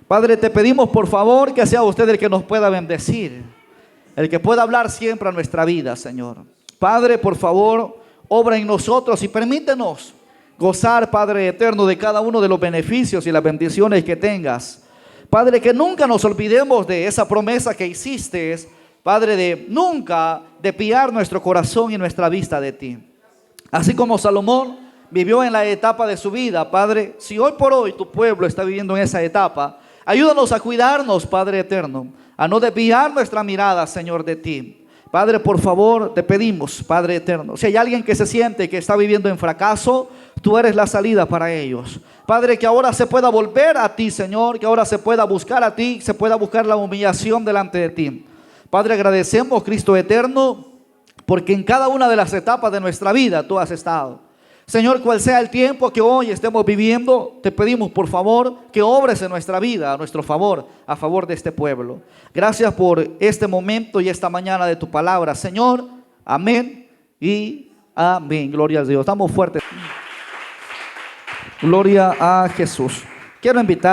Speaker 2: Padre, te pedimos por favor que sea usted el que nos pueda bendecir, el que pueda hablar siempre a nuestra vida, Señor. Padre, por favor, obra en nosotros y permítenos gozar, Padre eterno, de cada uno de los beneficios y las bendiciones que tengas. Padre, que nunca nos olvidemos de esa promesa que hiciste, Padre, de nunca desviar nuestro corazón y nuestra vista de ti. Así como Salomón vivió en la etapa de su vida, Padre, si hoy por hoy tu pueblo está viviendo en esa etapa, ayúdanos a cuidarnos, Padre eterno, a no desviar nuestra mirada, Señor, de ti. Padre, por favor, te pedimos, Padre eterno, si hay alguien que se siente que está viviendo en fracaso, tú eres la salida para ellos. Padre, que ahora se pueda volver a ti, Señor, que ahora se pueda buscar a ti, se pueda buscar la humillación delante de ti. Padre, agradecemos, Cristo eterno, porque en cada una de las etapas de nuestra vida tú has estado. Señor, cual sea el tiempo que hoy estemos viviendo, te pedimos por favor que obres en nuestra vida a nuestro favor, a favor de este pueblo. Gracias por este momento y esta mañana de tu palabra, Señor. Amén Y amén. Gloria a Dios. Estamos fuertes. Gloria a Jesús. Quiero invitar